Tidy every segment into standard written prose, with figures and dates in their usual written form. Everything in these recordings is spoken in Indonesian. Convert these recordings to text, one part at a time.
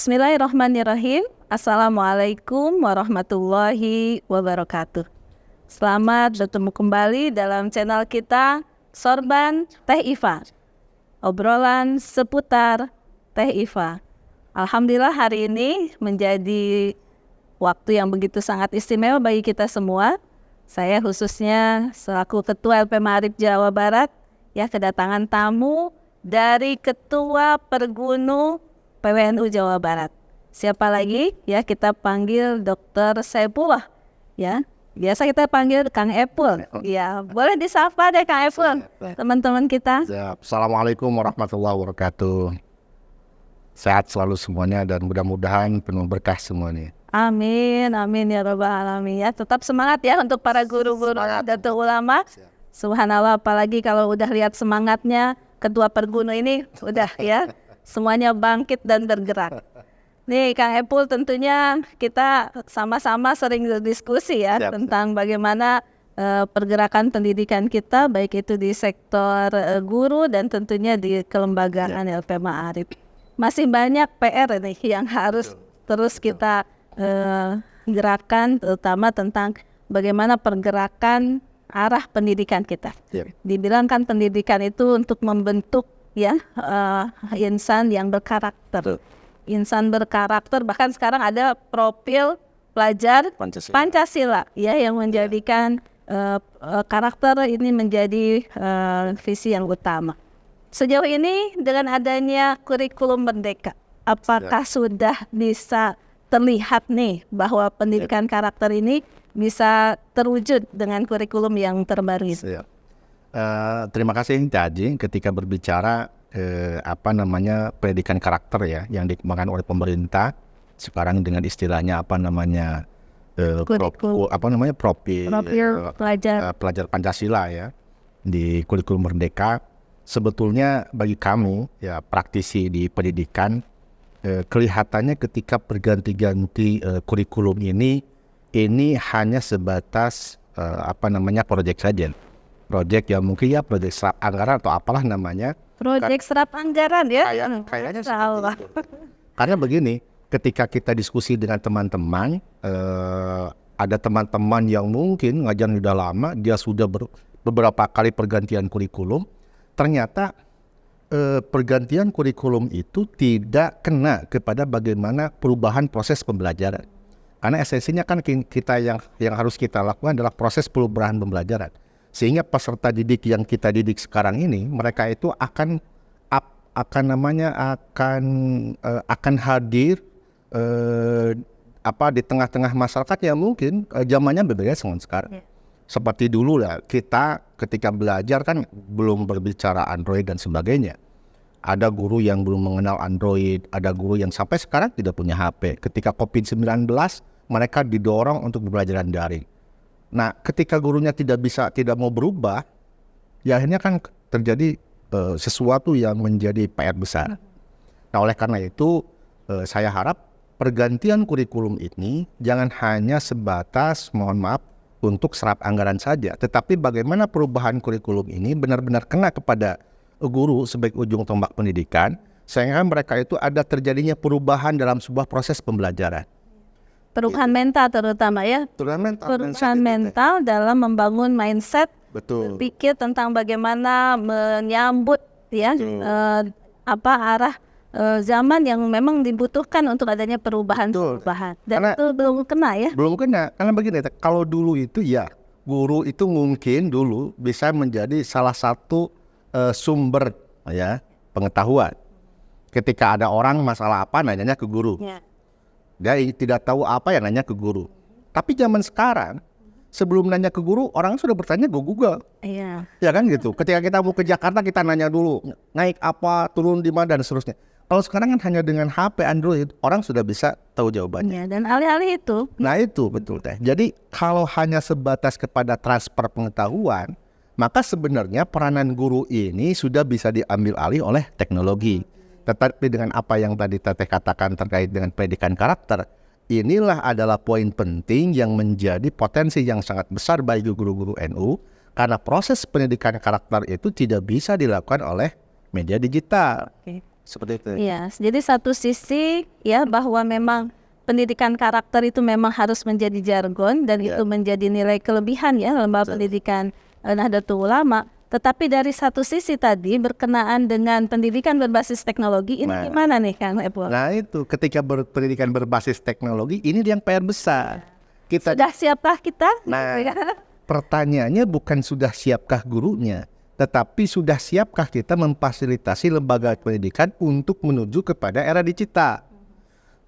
Bismillahirrahmanirrahim. Assalamualaikum warahmatullahi wabarakatuh. Selamat bertemu kembali dalam channel kita Sorban Teh Iva. Obrolan seputar Teh Iva. Alhamdulillah hari ini menjadi waktu yang begitu sangat istimewa bagi kita semua. Saya khususnya selaku Ketua LP Ma'arif Jawa Barat kedatangan tamu dari Ketua Pergunu PWNU Jawa Barat. Siapa lagi? Kita panggil Dr. Saifullah. Biasa kita panggil Kang Epul. Boleh disapa deh Kang Epul, teman-teman kita. Assalamualaikum warahmatullahi wabarakatuh. Sehat selalu semuanya dan mudah-mudahan penuh berkah semuanya. Amin, amin ya rabbal alamin. Tetap semangat untuk para guru-guru Datul Ulama. Subhanallah, apalagi kalau udah lihat semangatnya Ketua Pergunu ini, udah semuanya bangkit dan bergerak. Nih Kang Epul, tentunya kita sama-sama sering berdiskusi tentang bagaimana pergerakan pendidikan kita, baik itu di sektor guru dan tentunya di kelembagaan LP Ma'arif. Masih banyak PR nih yang harus terus kita gerakan, terutama tentang bagaimana pergerakan arah pendidikan kita. Dibilang kan pendidikan itu untuk membentuk insan yang berkarakter. Insan berkarakter, bahkan sekarang ada profil pelajar Pancasila yang menjadikan karakter ini menjadi visi yang utama. Sejauh ini dengan adanya kurikulum merdeka, apakah sudah bisa terlihat nih bahwa pendidikan karakter ini bisa terwujud dengan kurikulum yang terbaru ini? Terima kasih Haji ketika berbicara pendidikan karakter yang dikembangkan oleh pemerintah sekarang dengan istilahnya profil pelajar Pancasila di kurikulum merdeka. Sebetulnya bagi kami praktisi di pendidikan kelihatannya ketika berganti-ganti kurikulum ini hanya sebatas proyek saja. Proyek yang mungkin proyek serap anggaran atau apalah namanya. Proyek serap anggaran Kayaknya seperti itu. Karena begini, ketika kita diskusi dengan teman-teman, ada teman-teman yang mungkin ngajar sudah lama, dia sudah beberapa kali pergantian kurikulum, ternyata pergantian kurikulum itu tidak kena kepada bagaimana perubahan proses pembelajaran. Karena esensinya kan kita yang harus kita lakukan adalah proses perubahan pembelajaran. Sehingga peserta didik yang kita didik sekarang ini, mereka itu akan hadir di tengah-tengah masyarakat yang mungkin zamannya berbeda dengan sekarang. Seperti dulu kita ketika belajar kan belum berbicara Android dan sebagainya. Ada guru yang belum mengenal Android, ada guru yang sampai sekarang tidak punya HP. Ketika COVID-19, mereka didorong untuk pembelajaran daring. Nah, ketika gurunya tidak mau berubah, akhirnya kan terjadi sesuatu yang menjadi PR besar. Nah, oleh karena itu, saya harap pergantian kurikulum ini jangan hanya sebatas, mohon maaf, untuk serap anggaran saja, tetapi bagaimana perubahan kurikulum ini benar-benar kena kepada guru sebagai ujung tombak pendidikan, sehingga mereka itu ada terjadinya perubahan dalam sebuah proses pembelajaran. Perubahan mental terutama perubahan mental dalam membangun mindset. Betul. Berpikir tentang bagaimana menyambut arah zaman yang memang dibutuhkan untuk adanya perubahan. Dan itu belum kena Belum kena, karena begini, kalau dulu itu guru itu mungkin dulu bisa menjadi salah satu sumber pengetahuan. Ketika ada orang masalah apa, nanyanya ke guru. Dia tidak tahu apa, nanya ke guru. Tapi zaman sekarang, sebelum nanya ke guru, orang sudah bertanya ke Google. Ya kan gitu. Ketika kita mau ke Jakarta, kita nanya dulu, naik apa, turun di mana, dan seterusnya. Kalau sekarang kan hanya dengan HP Android, orang sudah bisa tahu jawabannya. Dan alih-alih itu. Nah itu betul teh. Jadi kalau hanya sebatas kepada transfer pengetahuan, maka sebenarnya peranan guru ini sudah bisa diambil alih oleh teknologi. Tetapi dengan apa yang tadi Teteh katakan terkait dengan pendidikan karakter, inilah adalah poin penting yang menjadi potensi yang sangat besar bagi guru-guru NU, karena proses pendidikan karakter itu tidak bisa dilakukan oleh media digital. Seperti itu. Iya, jadi satu sisi ya bahwa memang pendidikan karakter itu memang harus menjadi jargon dan itu menjadi nilai kelebihan ya lembaga pendidikan Nahdlatul Ulama. Tetapi dari satu sisi tadi berkenaan dengan pendidikan berbasis teknologi ini gimana nih Kang Epul? Nah itu ketika pendidikan berbasis teknologi ini yang PR besar. Kita Sudah siapkah kita? Nah, pertanyaannya bukan sudah siapkah gurunya, tetapi sudah siapkah kita memfasilitasi lembaga pendidikan untuk menuju kepada era digital.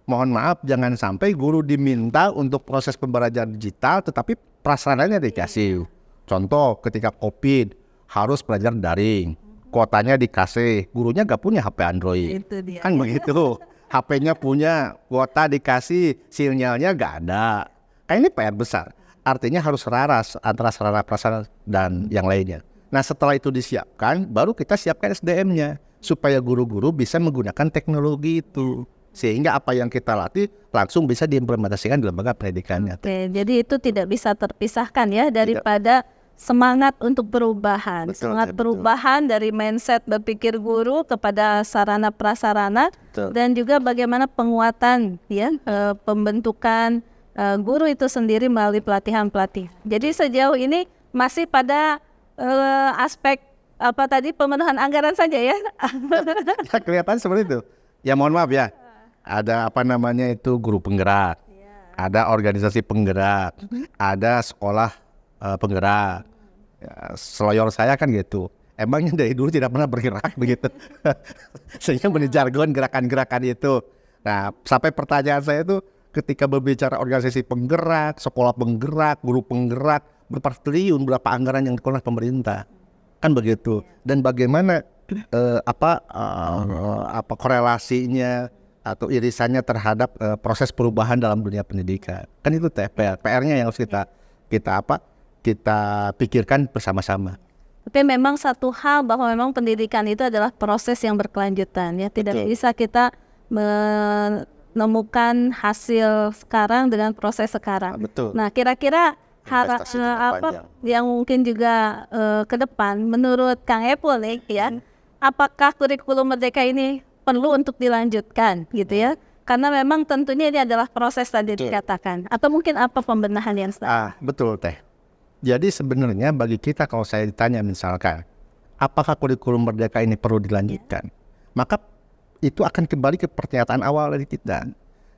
Mohon maaf, jangan sampai guru diminta untuk proses pembelajaran digital, tetapi prasarananya dikasih. Contoh, ketika COVID, harus belajar daring. Kuotanya dikasih, gurunya gak punya HP Android. Itu dia. Kan begitu. HP-nya punya, kuota dikasih, sinyalnya gak ada. Kan ini PR besar. Artinya harus selaras antara sarana prasarana dan yang lainnya. Nah setelah itu disiapkan, baru kita siapkan SDM-nya. Supaya guru-guru bisa menggunakan teknologi itu. Sehingga apa yang kita latih langsung bisa diimplementasikan di lembaga pendidikannya. Oke, jadi itu tidak bisa terpisahkan ya daripada semangat untuk perubahan. Betul, Semangat betul. perubahan dari mindset berpikir guru kepada sarana prasarana dan juga bagaimana penguatan ya pembentukan guru itu sendiri melalui pelatihan-pelatihan. Jadi sejauh ini masih pada aspek apa tadi pemenuhan anggaran saja ya. Ya, kelihatan seperti itu. Ya mohon maaf ya. Ada apa namanya itu guru penggerak, ada organisasi penggerak, ada sekolah penggerak. Ya, seloyor saya kan gitu. Emangnya dari dulu tidak pernah bergerak begitu, sehingga jargon gerakan-gerakan itu. Nah, sampai pertanyaan saya itu ketika berbicara organisasi penggerak, sekolah penggerak, guru penggerak, berapa triliun, berapa anggaran yang dikelola pemerintah, kan begitu. Dan bagaimana apa korelasinya atau irisannya terhadap proses perubahan dalam dunia pendidikan, kan itu PR-nya yang harus kita pikirkan bersama-sama. Tapi memang satu hal bahwa memang pendidikan itu adalah proses yang berkelanjutan ya, tidak bisa kita menemukan hasil sekarang dengan proses sekarang. Betul. Nah, kira-kira Investasi jangka apa panjang. yang mungkin juga ke depan menurut Kang Epul nih ya, apakah kurikulum Merdeka ini perlu untuk dilanjutkan gitu ya? Karena memang tentunya ini adalah proses tadi dikatakan. Atau mungkin apa pembenahan yang Betul Teh. Jadi sebenarnya bagi kita kalau saya ditanya misalkan, apakah kurikulum Merdeka ini perlu dilanjutkan? Maka itu akan kembali ke pernyataan awal dari kita.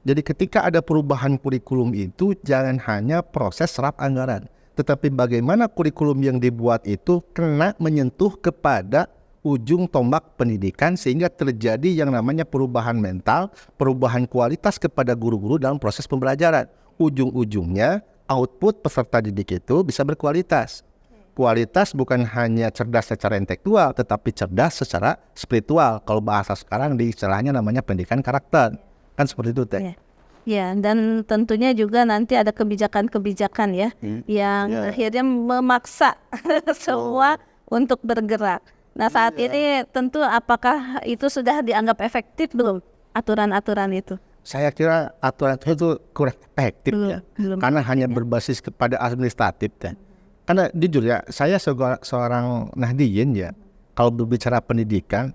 Jadi ketika ada perubahan kurikulum itu jangan hanya proses serap anggaran, tetapi bagaimana kurikulum yang dibuat itu kena menyentuh kepada ujung tombak pendidikan sehingga terjadi yang namanya perubahan mental, perubahan kualitas kepada guru-guru dalam proses pembelajaran. Ujung-ujungnya output peserta didik itu bisa berkualitas. Kualitas bukan hanya cerdas secara intelektual, tetapi cerdas secara spiritual. Kalau bahasa sekarang di istilahnya namanya pendidikan karakter. Kan seperti itu Teh. Ya, dan tentunya juga nanti ada kebijakan-kebijakan ya yang akhirnya memaksa semua untuk bergerak. Nah saat ini tentu apakah itu sudah dianggap efektif belum aturan-aturan itu? Saya kira aturan itu kurang efektif ya, belum. karena hanya berbasis kepada administratif ya. Karena jujur ya, saya seorang Nahdiyin ya, kalau berbicara pendidikan,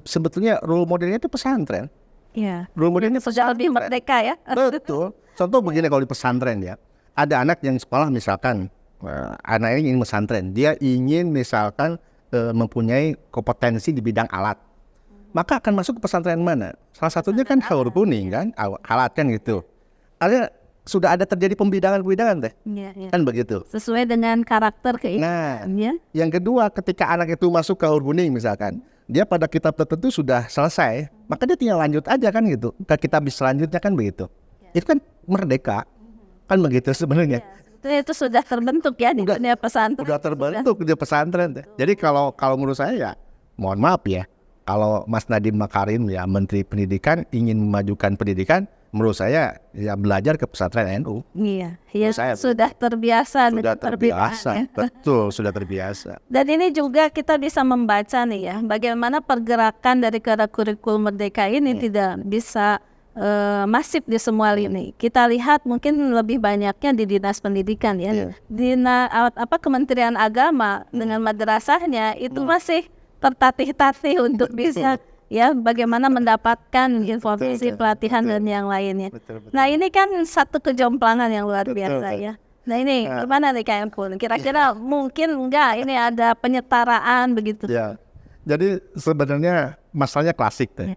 sebetulnya role modelnya itu pesantren. Iya. Role modelnya Sudah lebih merdeka ya. Betul. Contoh begini kalau di pesantren ya, ada anak yang sekolah misalkan, anak ini ingin pesantren, dia ingin misalkan mempunyai kompetensi di bidang alat, maka akan masuk ke pesantren mana? Salah satunya kan Haur Kuning kan, alat kan gitu. Artinya sudah ada terjadi pembidangan Teh, kan begitu. Sesuai dengan karakter keinginan. Nah, yang kedua ketika anak itu masuk ke Haur Kuning misalkan, dia pada kitab tertentu sudah selesai, maka dia tinggal lanjut aja kan gitu, ke kitab selanjutnya kan begitu. Itu kan merdeka, kan begitu sebenarnya. Itu sudah terbentuk ya di dunia pesantren. Sudah terbentuk di pesantren. Jadi kalau menurut saya ya, mohon maaf ya, kalau Mas Nadiem Makarim ya Menteri Pendidikan ingin memajukan pendidikan, menurut saya ya belajar ke pesantren NU. Iya, ya Saya sudah terbiasa. Sudah terbiasa, ya. betul sudah terbiasa. Dan ini juga kita bisa membaca nih ya, bagaimana pergerakan dari kurikulum Merdeka ini tidak bisa masif di semua lini. Kita lihat mungkin lebih banyaknya di dinas pendidikan ya. Kementerian Agama dengan madrasahnya itu masih tertatih-tatih untuk bisa ya bagaimana mendapatkan informasi pelatihan dan yang lainnya. Nah ini kan satu kejomplangan yang luar biasa ya. Nah ini gimana nih Kak Empun? Kira-kira mungkin enggak ini ada penyetaraan begitu? Ya, jadi sebenarnya masalahnya klasik deh.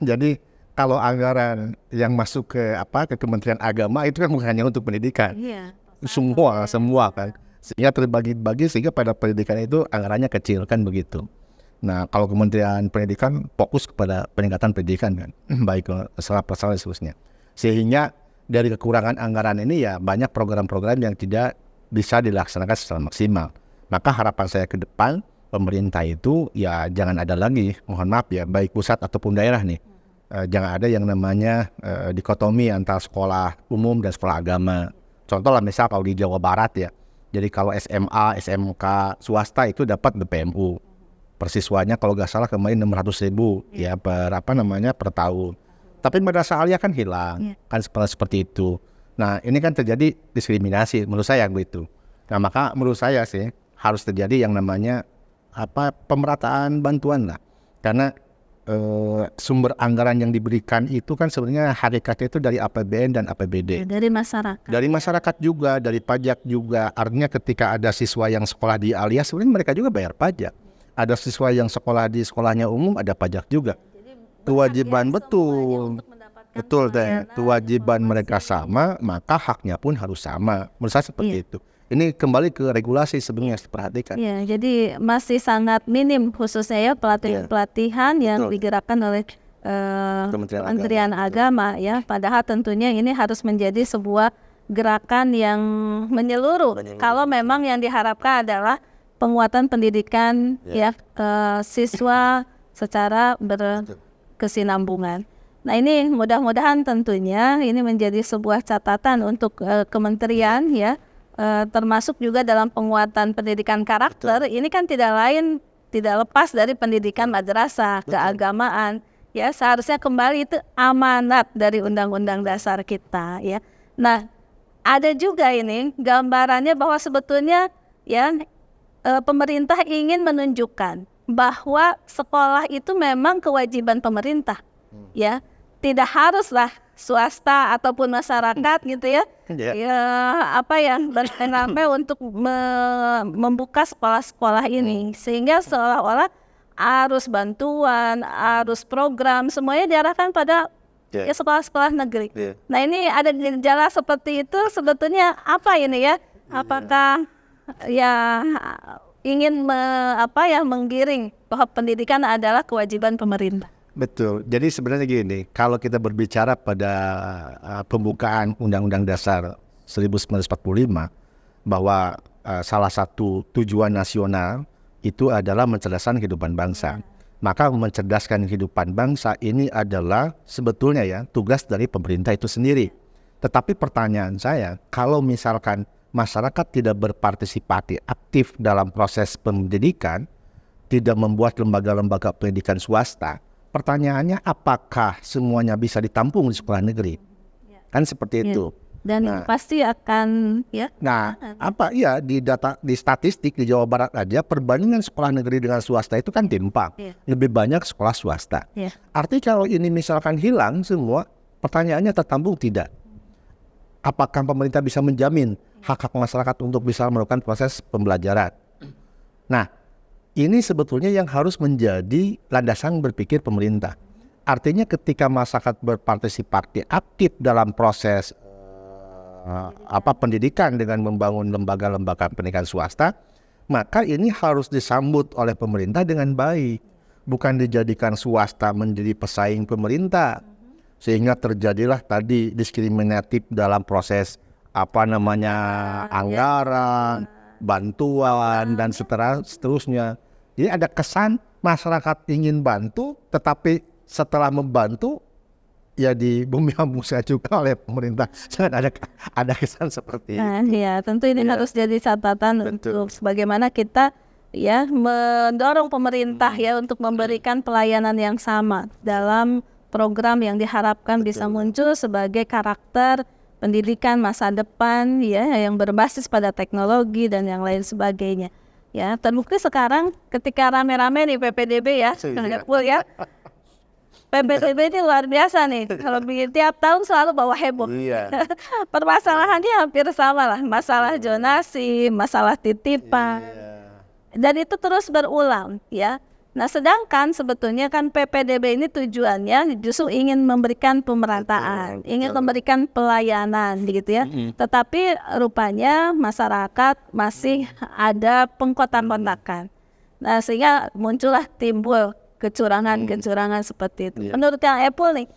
Jadi kalau anggaran yang masuk ke Kementerian Agama itu kan bukan hanya untuk pendidikan, semua kan, sehingga terbagi-bagi sehingga pada pendidikan itu anggarannya kecil kan begitu. Nah kalau Kementerian Pendidikan fokus kepada peningkatan pendidikan kan, baik masalah dan seterusnya, sehingga dari kekurangan anggaran ini ya banyak program-program yang tidak bisa dilaksanakan secara maksimal. Maka harapan saya ke depan pemerintah itu ya jangan ada lagi, mohon maaf ya, baik pusat ataupun daerah nih, jangan ada yang namanya dikotomi antara sekolah umum dan sekolah agama. Contoh lah misal kalau di Jawa Barat ya, jadi kalau SMA, SMK swasta itu dapat BPMU, persiswanya kalau nggak salah kemarin 600.000 ya per tahun. Tapi madrasah aliyah kan hilang, kan seperti itu. Nah ini kan terjadi diskriminasi menurut saya begitu. Nah maka menurut saya sih harus terjadi yang namanya pemerataan bantuan lah, karena sumber anggaran yang diberikan itu kan sebenarnya hakikatnya itu dari APBN dan APBD. Dari masyarakat. Dari masyarakat juga, dari pajak juga. Artinya ketika ada siswa yang sekolah di aliyah sebenarnya mereka juga bayar pajak. Ada siswa yang sekolah di sekolahnya umum ada pajak juga. Kewajiban betul deh. Kewajiban mereka sama, maka haknya pun harus sama. Menurut saya seperti itu. Ini kembali ke regulasi sebenarnya harus diperhatikan. Ya, jadi masih sangat minim khususnya ya pelatihan yang digerakkan oleh Kementerian Agama ya. Padahal tentunya ini harus menjadi sebuah gerakan yang menyeluruh. Kalau memang yang diharapkan adalah penguatan pendidikan siswa secara berkesinambungan. Nah ini mudah-mudahan tentunya ini menjadi sebuah catatan untuk kementerian ya. Termasuk juga dalam penguatan pendidikan karakter. Ini kan tidak lepas dari pendidikan madrasah, keagamaan ya, seharusnya kembali itu amanat dari Undang-Undang Dasar kita ya. Nah ada juga ini gambarannya bahwa sebetulnya ya pemerintah ingin menunjukkan bahwa sekolah itu memang kewajiban pemerintah ya, tidak haruslah swasta ataupun masyarakat gitu ya, beramai-ramai untuk membuka sekolah-sekolah ini, sehingga seolah-olah arus bantuan, arus program semuanya diarahkan pada sekolah-sekolah negeri. Nah ini ada gejala seperti itu sebetulnya apa ini ya? Apakah ya ingin menggiring bahwa pendidikan adalah kewajiban pemerintah? Betul. Jadi sebenarnya gini, kalau kita berbicara pada pembukaan Undang-Undang Dasar 1945 bahwa salah satu tujuan nasional itu adalah mencerdaskan kehidupan bangsa. Maka mencerdaskan kehidupan bangsa ini adalah sebetulnya ya tugas dari pemerintah itu sendiri. Tetapi pertanyaan saya, kalau misalkan masyarakat tidak berpartisipasi aktif dalam proses pendidikan, tidak membuat lembaga-lembaga pendidikan swasta, pertanyaannya apakah semuanya bisa ditampung di sekolah negeri? Kan seperti itu. Dan pasti akan di statistik di Jawa Barat aja perbandingan sekolah negeri dengan swasta itu kan timpang. Lebih banyak sekolah swasta. Artinya kalau ini misalkan hilang semua, pertanyaannya tertampung tidak? Apakah pemerintah bisa menjamin hak-hak masyarakat untuk bisa melakukan proses pembelajaran? Nah, ini sebetulnya yang harus menjadi landasan berpikir pemerintah. Artinya ketika masyarakat berpartisipasi aktif dalam proses pendidikan dengan membangun lembaga-lembaga pendidikan swasta, maka ini harus disambut oleh pemerintah dengan baik. Bukan dijadikan swasta menjadi pesaing pemerintah. Sehingga terjadilah tadi diskriminatif dalam proses anggaran, bantuan dan seterusnya. Jadi ada kesan masyarakat ingin bantu, tetapi setelah membantu ya di bumi hambusnya juga oleh pemerintah. Jangan ada kesan seperti itu. Ya tentu ini harus jadi catatan untuk bagaimana kita ya mendorong pemerintah ya untuk memberikan pelayanan yang sama dalam program yang diharapkan bisa muncul sebagai karakter pendidikan masa depan ya yang berbasis pada teknologi dan yang lain sebagainya. Ya, terbukti sekarang ketika rame-rame nih PPDB ya, PPDB ini luar biasa nih. Kalau bikin tiap tahun selalu bawa heboh. Iya. Permasalahannya hampir sama lah. Masalah zonasi, masalah titipan. Dan itu terus berulang ya. Nah sedangkan sebetulnya kan PPDB ini tujuannya justru ingin memberikan pemerataan, ingin memberikan pelayanan gitu ya. Tetapi rupanya masyarakat masih ada pengkotak-kotakan. Nah sehingga muncullah timbul kecurangan-kecurangan seperti itu. Menurut Kang Epul nih,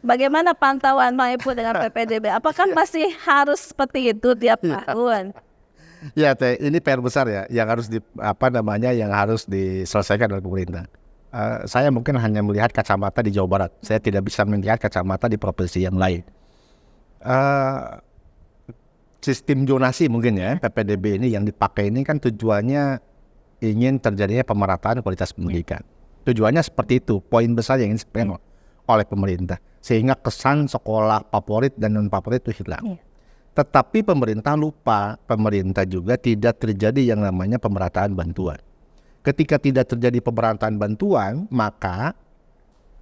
bagaimana pantauan Bang Epul dengan PPDB? Apakah masih harus seperti itu tiap tahun? Ya, Teh, ini PR besar ya, yang harus yang harus diselesaikan oleh pemerintah. Saya mungkin hanya melihat kacamata di Jawa Barat. Saya tidak bisa melihat kacamata di provinsi yang lain. Sistem zonasi mungkin ya, PPDB ini yang dipakai ini kan tujuannya ingin terjadinya pemerataan kualitas pendidikan. Tujuannya seperti itu, poin besar yang ingin disampaikan oleh pemerintah. Sehingga kesan sekolah favorit dan non-favorit itu hilang. Tetapi pemerintah lupa, pemerintah juga tidak terjadi yang namanya pemerataan bantuan. Ketika tidak terjadi pemerataan bantuan, maka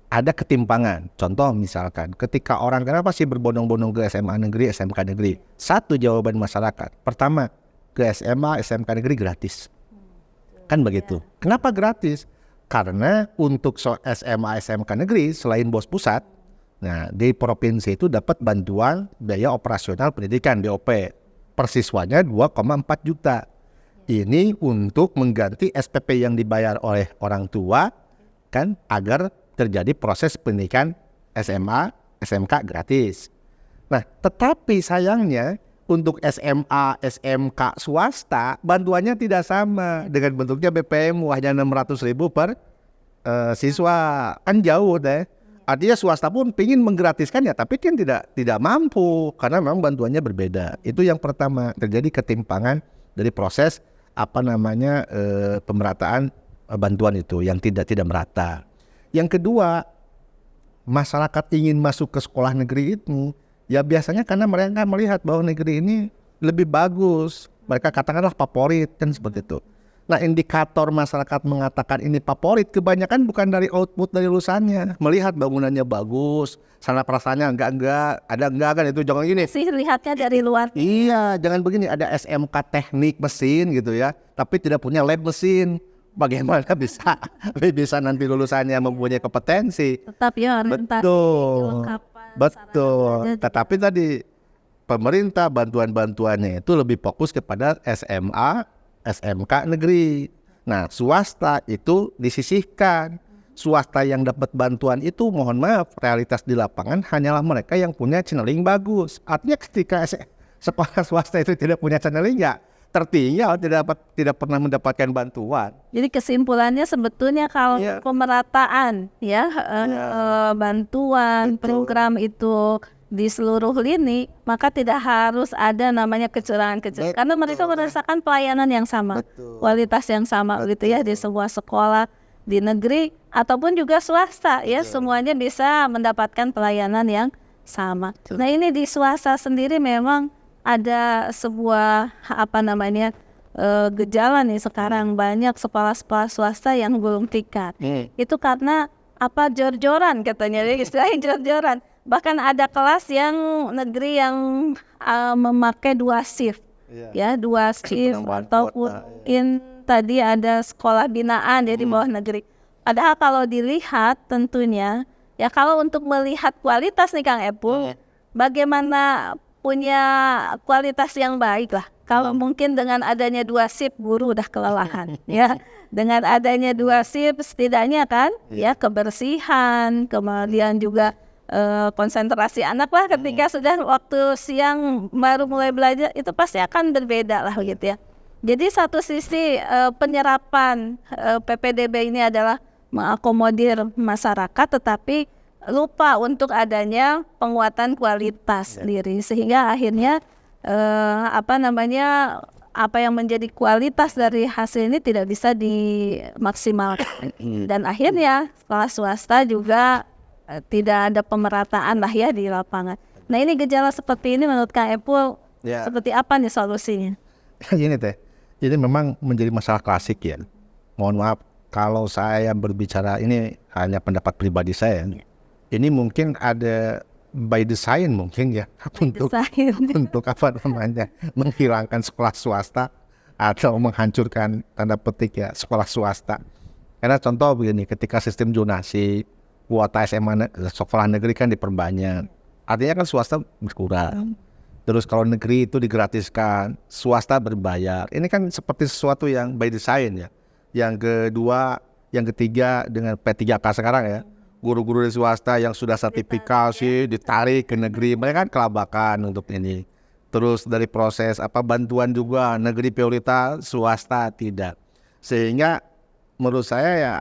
ada ketimpangan. Contoh misalkan, ketika orang kenapa sih berbondong-bondong ke SMA negeri, SMK negeri? Satu jawaban masyarakat. Pertama, ke SMA, SMK negeri gratis. Kan begitu. Kenapa gratis? Karena untuk SMA, SMK negeri, selain bos pusat, nah, di provinsi itu dapat bantuan biaya operasional pendidikan BOP per siswanya 2,4 juta. Ini untuk mengganti SPP yang dibayar oleh orang tua kan agar terjadi proses pendidikan SMA, SMK gratis. Nah, tetapi sayangnya untuk SMA, SMK swasta bantuannya tidak sama dengan bentuknya BPM hanya 600.000 per siswa. Kan jauh deh. Artinya swasta pun ingin menggratiskan ya, tapi kan tidak mampu karena memang bantuannya berbeda. Itu yang pertama, terjadi ketimpangan dari proses pemerataan bantuan itu yang tidak merata. Yang kedua, masyarakat ingin masuk ke sekolah negeri itu ya biasanya karena mereka melihat bahwa negeri ini lebih bagus. Mereka katakanlah favorit kan seperti itu. Nah, indikator masyarakat mengatakan ini favorit kebanyakan bukan dari output dari lulusannya. Melihat bangunannya bagus, sana perasaannya enggak, ada enggak kan itu jangan gini. Sih lihatnya dari luar. Iya, jangan begini, ada SMK teknik mesin gitu ya, tapi tidak punya lab mesin. Bagaimana bisa nanti lulusannya mempunyai kompetensi? Tetap ya orientasi. Betul. Tetapi tadi pemerintah bantuan-bantuannya itu lebih fokus kepada SMA, SMK negeri. Nah, swasta itu disisihkan. Swasta yang dapat bantuan itu mohon maaf, realitas di lapangan hanyalah mereka yang punya channeling bagus. Artinya ketika sekolah swasta itu tidak punya channeling ya tertinggal, tidak pernah mendapatkan bantuan. Jadi kesimpulannya sebetulnya kalau pemerataan bantuan program itu di seluruh lini, maka tidak harus ada namanya kecurangan-kecurangan. Karena mereka merasakan pelayanan yang sama, kualitas yang sama gitu ya di sebuah sekolah di negeri ataupun juga swasta ya, semuanya bisa mendapatkan pelayanan yang sama. Nah, ini di swasta sendiri memang ada sebuah gejala nih sekarang, banyak sekolah-sekolah swasta yang belum tingkat. Itu karena jor-joran katanya, istilahnya jor-joran. Bahkan ada kelas yang negeri yang memakai 2 shift, dua shift ataupun mungkin tadi ada sekolah binaan di bawah negeri. Padahal kalau dilihat tentunya, ya kalau untuk melihat kualitas nih Kang Epul, bagaimana punya kualitas yang baik lah. Kalau mungkin dengan adanya 2 shift guru udah kelelahan, ya. Dengan adanya 2 shift setidaknya kan, ya kebersihan, kemudian juga konsentrasi anak lah ketika sudah waktu siang baru mulai belajar itu pasti akan berbeda lah gitu ya. Jadi satu sisi penyerapan PPDB ini adalah mengakomodir masyarakat, tetapi lupa untuk adanya penguatan kualitas diri, sehingga akhirnya apa yang menjadi kualitas dari hasil ini tidak bisa dimaksimalkan. Dan akhirnya sekolah swasta juga tidak ada pemerataan lah ya di lapangan. Nah, ini gejala seperti ini menurut Kang Epul seperti apa nih solusinya? Ini Teh, ini memang menjadi masalah klasik ya. Mohon maaf kalau saya berbicara, ini hanya pendapat pribadi saya. ini mungkin ada by design mungkin ya untuk Desain. untuk apa namanya menghilangkan sekolah swasta atau menghancurkan tanda petik ya sekolah swasta. Karena contoh begini, ketika sistem zonasi kuota sekolah negeri kan diperbanyak, artinya kan swasta berkurang. Terus kalau negeri itu digratiskan, swasta berbayar. Ini kan seperti sesuatu yang by design ya. Yang kedua, yang ketiga dengan P3K sekarang ya, guru-guru di swasta yang sudah sertifikasi ditarik ke negeri, mereka kan kelabakan untuk ini. Terus dari proses bantuan juga negeri prioritas, swasta tidak. Sehingga menurut saya ya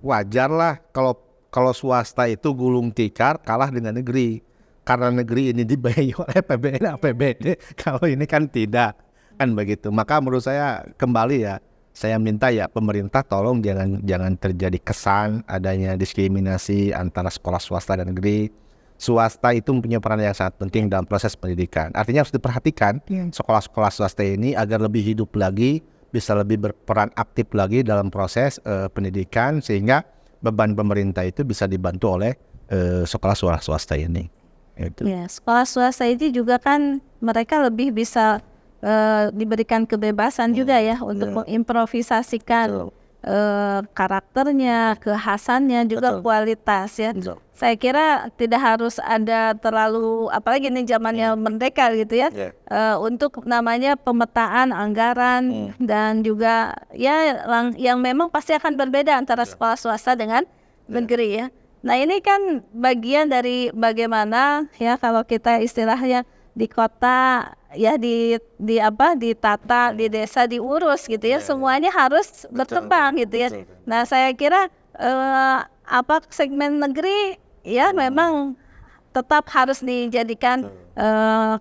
wajar lah kalau swasta itu gulung tikar kalah dengan negeri. Karena negeri ini dibiayai oleh APBN, APBD, kalau ini kan tidak, kan begitu. Maka menurut saya kembali ya, saya minta ya pemerintah tolong jangan terjadi kesan adanya diskriminasi antara sekolah swasta dan negeri. Swasta itu mempunyai peran yang sangat penting dalam proses pendidikan. Artinya harus diperhatikan sekolah-sekolah swasta ini agar lebih hidup lagi, bisa lebih berperan aktif lagi dalam proses pendidikan, sehingga beban pemerintah itu bisa dibantu oleh sekolah swasta ini. Ya, sekolah swasta itu juga kan mereka lebih bisa diberikan kebebasan juga ya untuk mengimprovisasikan karakternya, kekhasannya, juga kualitas ya. Saya kira tidak harus ada terlalu, apalagi ini zamannya merdeka gitu ya, untuk namanya pemetaan anggaran dan juga ya yang memang pasti akan berbeda antara sekolah swasta dengan negeri ya. Nah ini kan bagian dari bagaimana ya kalau kita istilahnya di kota ya ditata, di desa diurus gitu ya, semuanya harus berkembang gitu ya. Nah saya kira segmen negeri ya memang tetap harus dijadikan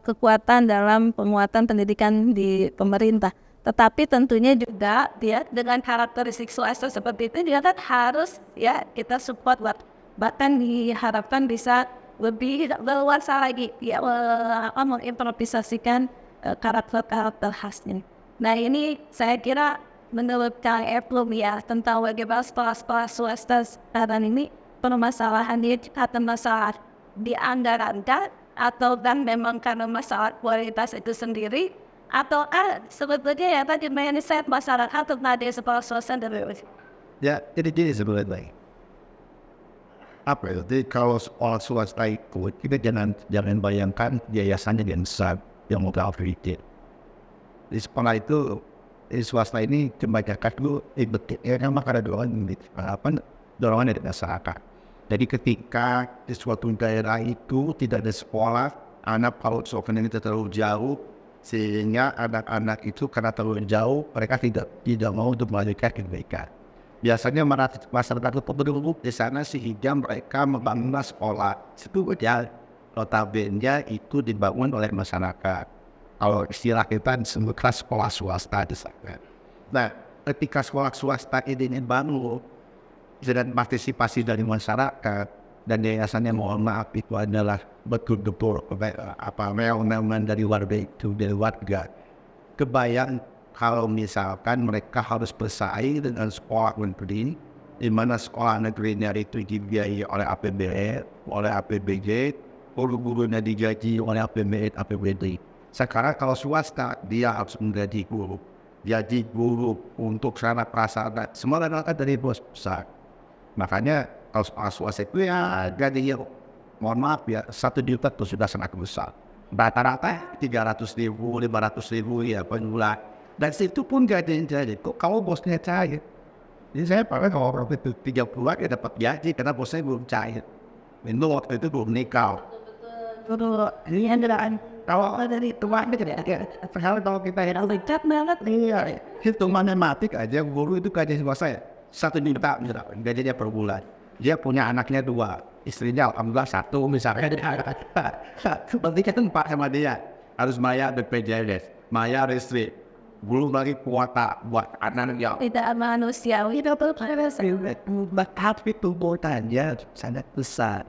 kekuatan dalam penguatan pendidikan di pemerintah. Tetapi tentunya juga dia dengan karakteristik swasta seperti itu juga kan harus ya kita support, bahkan diharapkan bisa lebih leluasa lagi ya mengimprovisasikan karakter khasnya. Nah ini saya kira menurut Kang Eplum ya tentang bagaimana sekolah-sekolah swasta sekarang ini permasalahannya karena masalah di anggaran atau dan memang karena masalah kualitas itu sendiri, atau sebetulnya ya tadi mindset masyarakat tentang di sekolah swasta dan Ya, jadi sebenarnya jadi kalau sekolah swasta itu kita jangan bayangkan yayasannya yang besar yang modal kredit. Di sekolah itu di swasta ini kebanyakan dulu memang ada dorongan dari masyarakat. Jadi ketika di suatu daerah itu tidak ada sekolah, anak kalau soalnya itu terlalu jauh, sehingga anak-anak itu karena terlalu jauh mereka tidak mau untuk melanjutkan pendidikan. Biasanya masyarakat itu penduduk di sana sehingga mereka membangun sekolah. Itu ya notabene itu dibangun oleh masyarakat. Kalau istilah kita disebutkan sekolah swasta di sana. Nah, ketika sekolah swasta ini dibangun dan partisipasi dari masyarakat dan yayasannya mohon maaf itu adalah betul-betul meundangan dari warga. Kebayang kalau misalkan mereka harus bersaing dengan sekolah negeri, di mana sekolah negerinya itu dibiayai oleh APBN, oleh APBD, guru-gurunya digaji oleh APBN, APBD. Sekarang kalau swasta, dia harus menjadi guru. Jadi guru untuk sarana prasarana, semua adalah dari bos besar. Makanya kalau sekolah swasta itu ya gajinya, mohon maaf ya, 1 juta itu sudah sangat besar. Rata-rata 300.000, 500.000 ya per bulan. Dan situ pun gak ada yang jadi. Kok kamu bosnya cair? Jadi saya pernah kalau orang itu 30 bulan ya dapat gaji karena bosnya belum cair. Itu waktu itu belum nikah. Betul. Ini adalah Kalau dari tuanya padahal kalau kita lihat banget nih, hitung matematik aja guru itu gaji swasta ya 1 juta misalnya gajinya per bulan. Dia punya anaknya 2, istrinya alhamdulillah 1 misalnya. Berarti kan 4 sama dia harus bayar BPJS, bayar listrik, belum lagi kuota buat anak yang tidak manusiawi. tapi tuntutannya sangat besar.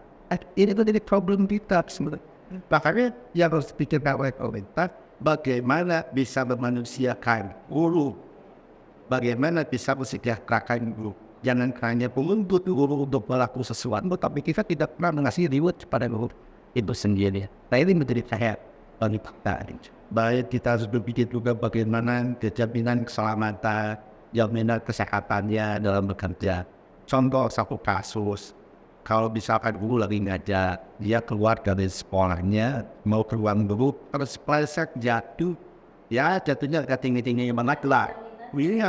Ini menjadi problem kita sebenarnya. Makanya yang harus dipikirkan oleh pemerintah, bagaimana bisa memanusiakan guru, bagaimana bisa mensejahterakan guru. jangan hanya menuntut guru untuk melakukan sesuatu, tapi kita tidak pernah mengasih reward kepada guru itu sendiri. Nah ini menjadi sehat bagi kita. Baik kita harus berpikir juga bagaimana jaminan keselamatan, jaminan kesehatannya dalam bekerja. Contoh satu kasus, kalau misalkan guru lagi ngajar, dia keluar dari sekolahnya, mau ke ruang guru, terus pleset jatuh, ya jatuhnya ke tinggi-tinggi banget lah. Ini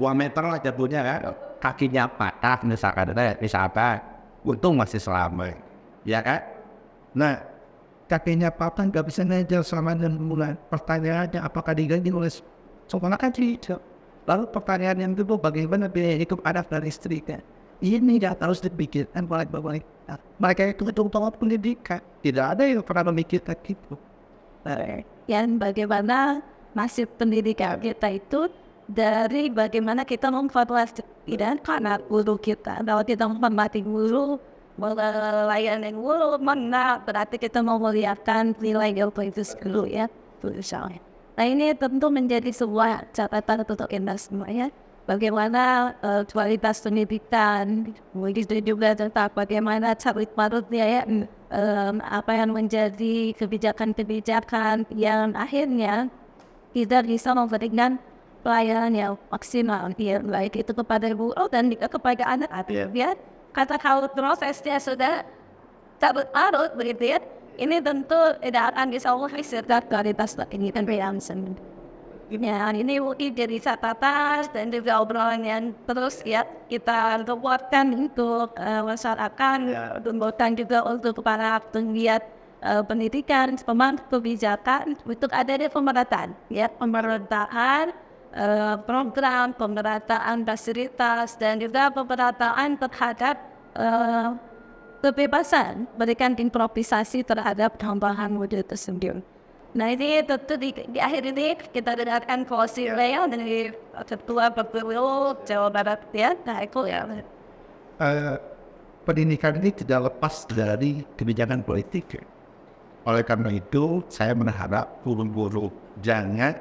2 meter lah jatuhnya kan, kakinya patah misalkan, untung masih selamat, ya kan? Nah, kakinya patah nggak bisa ngajar selama 6 bulan. Pertanyaannya apakah diganti oleh sekolah kan tidak? Lalu pertanyaan yang kedua, bagaimana biaya hidup anak dan istrinya? Ini nggak harus dipikirkan oleh bapak. Mereka itu betul-betul pendidikan. Tidak ada yang pernah memikirkan itu. Yang bagaimana nasib pendidikan kita itu dari bagaimana kita memfasilitasi dan karena guru kita. Kalau kita menghormati guru, melayani guru, mana berarti kita mau melihatkan nilai ilmu itu dulu ya. Nah ini tentu menjadi sebuah catatan untuk kita semua ya. Bagaimana kualitas pendidikan, begitu juga tentang bagaimana carut marutnya ya, apa yang menjadi kebijakan-kebijakan yang akhirnya kita bisa memberikan pelayanan yang maksimal, ya, baik itu kepada guru dan juga kepada anak-anak. Ya, kata kalau prosesnya sudah carut marut begitu ya, ini tentu tidak akan bisa menghasilkan kualitas pendidikan yang sendiri. Ya, ini mungkin jadi catatan dan juga obrolan yang terus ya kita buatkan untuk masyarakat, buatkan juga untuk para penggiat pendidikan, pemangku kebijakan untuk adanya pemerataan, ya pemerataan program, pemerataan fasilitas dan juga pemerataan terhadap kebebasan berikan improvisasi terhadap tambahan model tersebut. Nah ini tentu di akhir ini kita dengarkan posisi real dari Ketua Bawaslu Jawa Barat ya. Nah itu ya. Pendidikan ini tidak lepas dari kebijakan politik. Oleh karena itu saya berharap guru-guru jangan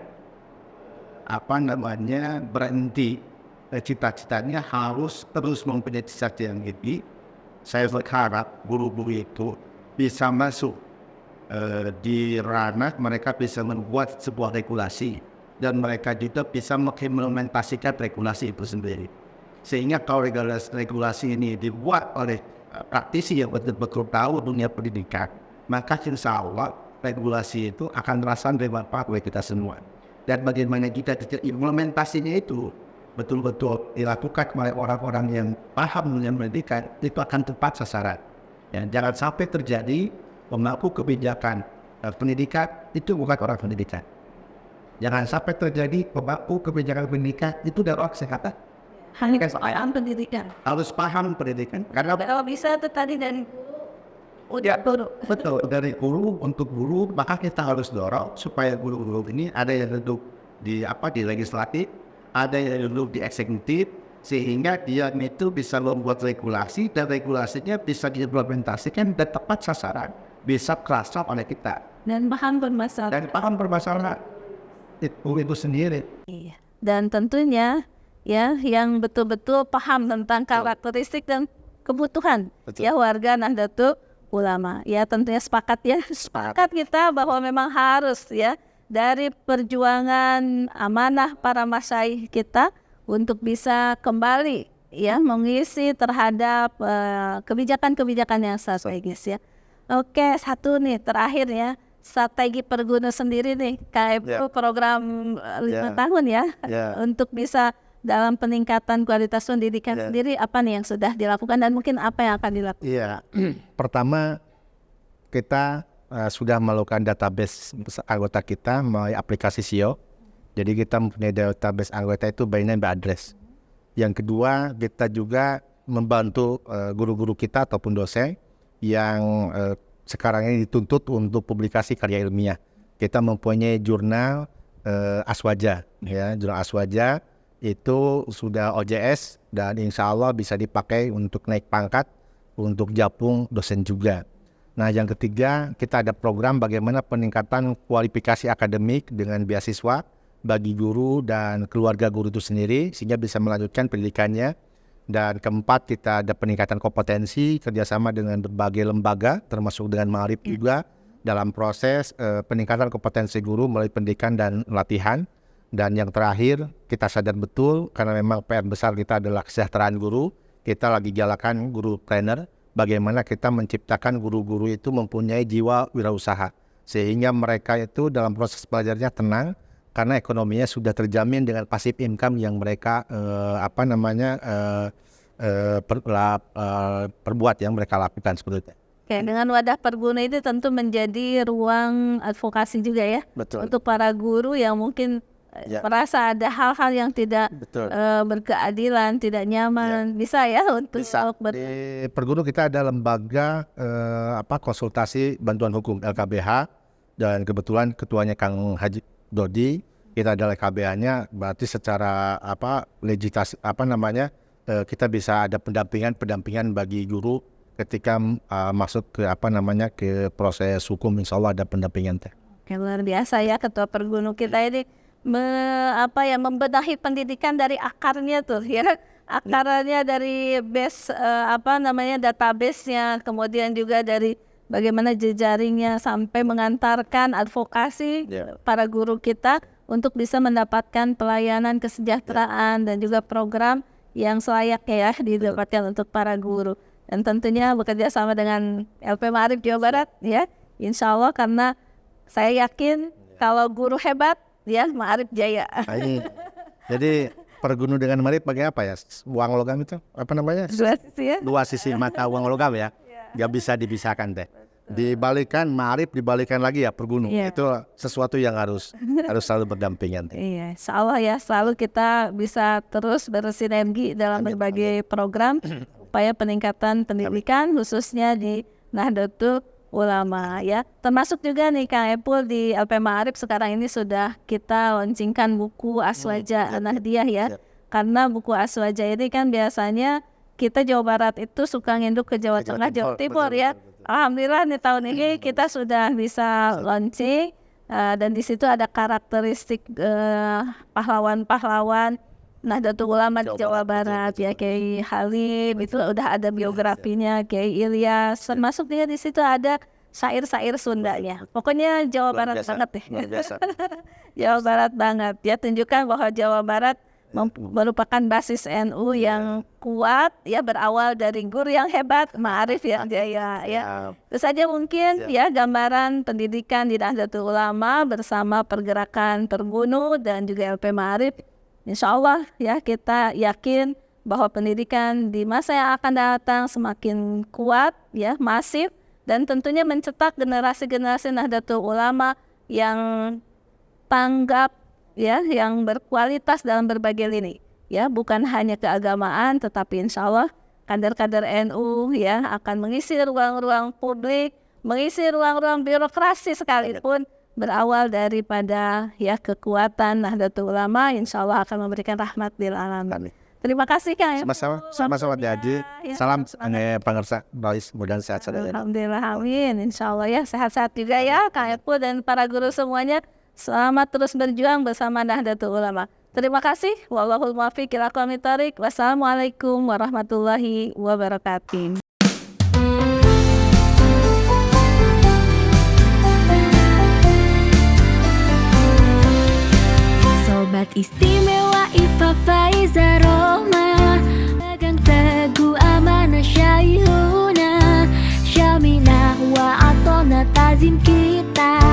berhenti. Cita-citanya harus terus mempunyai cita-cita yang tinggi. Saya berharap guru-guru itu bisa masuk di ranah mereka bisa membuat sebuah regulasi dan mereka juga bisa mengimplementasikan regulasi itu sendiri. Sehingga kalau regulasi ini dibuat oleh praktisi yang betul-betul tahu dunia pendidikan, maka insya Allah regulasi itu akan terasa bermanfaat bagi kita semua. Dan bagaimana kita implementasinya itu betul-betul dilakukan oleh orang-orang yang paham dunia pendidikan, itu akan tepat sasaran. Ya, jangan sampai terjadi pemangku kebijakan pendidikan itu bukan orang pendidikan. Jangan sampai terjadi pemangku kebijakan pendidikan itu dari orang kesehatan. Hanya paham pendidikan. Harus paham pendidikan. Karena kalau bisa itu tadi dari guru. Betul, dari guru untuk guru, maka kita harus dorong supaya guru-guru ini ada yang duduk di legislatif, ada yang duduk di eksekutif, sehingga dia itu bisa membuat regulasi dan regulasinya bisa diimplementasikan dan tepat sasaran. Bisa kerasa oleh kita dan paham bermasalah itu sendiri. Iya. Dan tentunya ya yang betul-betul paham tentang karakteristik dan kebutuhan ya warga Nahdlatul Ulama. Ya tentunya sepakat kita bahwa memang harus ya dari perjuangan amanah para masyayikh kita untuk bisa kembali ya mengisi terhadap kebijakan-kebijakan yang strategis ya. Oke, satu nih terakhir ya, strategi Pergunu sendiri nih, KFU program 5 tahun ya, untuk bisa dalam peningkatan kualitas pendidikan sendiri, apa nih yang sudah dilakukan dan mungkin apa yang akan dilakukan? Iya, pertama kita sudah melakukan database anggota kita melalui aplikasi SIO, jadi kita mempunyai database anggota itu by name by address. Yang kedua, kita juga membantu guru-guru kita ataupun dosen yang sekarang ini dituntut untuk publikasi karya ilmiah. Kita mempunyai jurnal Aswaja, ya, jurnal Aswaja itu sudah OJS dan insya Allah bisa dipakai untuk naik pangkat, untuk japung dosen juga. Nah yang ketiga, kita ada program bagaimana peningkatan kualifikasi akademik dengan beasiswa bagi guru dan keluarga guru itu sendiri, sehingga bisa melanjutkan pendidikannya Dan keempat, kita ada peningkatan kompetensi kerjasama dengan berbagai lembaga, termasuk dengan Ma'arif juga, dalam proses peningkatan kompetensi guru melalui pendidikan dan latihan. Dan yang terakhir, kita sadar betul karena memang PR besar kita adalah kesejahteraan guru. Kita lagi galakan guru trainer, bagaimana kita menciptakan guru-guru itu mempunyai jiwa wirausaha, sehingga mereka itu dalam proses belajarnya tenang karena ekonominya sudah terjamin dengan passive income yang mereka perbuat, yang mereka lakukan seperti itu. Oke, dengan wadah Pergunu itu tentu menjadi ruang advokasi juga ya. Betul. Untuk para guru yang mungkin merasa ada hal-hal yang tidak berkeadilan, tidak nyaman, bisa ya untuk Di Pergunu kita ada lembaga konsultasi bantuan hukum LKBH, dan kebetulan ketuanya Kang Haji Dodi. Kita ada LKBH-nya, berarti secara legislasi kita bisa ada pendampingan bagi guru ketika masuk ke ke proses hukum. Insya Allah ada pendampingan teh. Luar biasa ya Ketua Pergunu kita ini membenahi pendidikan dari akarnya tuh ya, akarnya dari base database-nya, kemudian juga dari bagaimana jejaringnya sampai mengantarkan advokasi para guru kita untuk bisa mendapatkan pelayanan kesejahteraan dan juga program yang selayaknya ya didapatkan untuk para guru. Dan tentunya bekerja sama dengan LP Ma'arif Jawa Barat ya, insya Allah, karena saya yakin kalau guru hebat ya Ma'arif jaya. Jadi Pergunu dengan Ma'arif bagai apa ya? Uang logam itu Dua sisi ya. Dua sisi mata uang logam ya. Gak bisa dipisahkan teh. Dibalikan Ma'arif, dibalikan lagi ya Pergunu. Itu sesuatu yang harus selalu berdampingan teh. Iya, insya Allah ya, selalu kita bisa terus bersinergi dalam berbagai program upaya peningkatan pendidikan khususnya di Nahdlatul Ulama ya. Termasuk juga nih Kang Epul, di LP Ma'arif sekarang ini sudah kita launchingkan buku Aswaja Nahdiyah ya. Karena buku Aswaja ini kan biasanya kita Jawa Barat itu suka nginduk ke Jawa Tengah, Jawa Timur ya. Alhamdulillah nih tahun ini kita sudah bisa launching, dan di situ ada karakteristik pahlawan-pahlawan Nahdlatul Ulama di Jawa Barat ya, Kiai Halim itu udah ada biografinya, Kiai Ilyas, termasuk dia di situ ada syair-syair Sundanya. Pokoknya Jawa Barat banget deh. Jawa Barat banget ya, tunjukkan bahwa Jawa Barat merupakan basis NU yang kuat ya, berawal dari guru yang hebat, Ma'arif yang jaya ya. Itu saja mungkin ya gambaran pendidikan di Nahdlatul Ulama bersama pergerakan Pergunu dan juga LP Ma'arif. Insya Allah ya, kita yakin bahwa pendidikan di masa yang akan datang semakin kuat ya, masif, dan tentunya mencetak generasi-generasi Nahdlatul Ulama yang tanggap ya, yang berkualitas dalam berbagai lini ya, bukan hanya keagamaan tetapi insya Allah kader-kader NU ya akan mengisi ruang-ruang publik, mengisi ruang-ruang birokrasi sekalipun, berawal daripada ya kekuatan Nahdlatul Ulama, insya Allah akan memberikan rahmat lil alamin. Terima kasih Kang. Sama-sama Haji. Salam pangersa Rais, mudah sehat saja. Alhamdulillah, amin. Insya Allah ya, sehat-sehat juga ya Kang Epul dan para guru semuanya. Selamat terus berjuang bersama Nahdlatul Ulama. Terima kasih. Wallahul muwaffiq ila aqwamit thoriq. Wassalamualaikum warahmatullahi wabarakatuh. Sobat istimewa Ifa Faiza Rohmah, pegang teguh amanah syaihuna, syaminah wa atona tazim kita.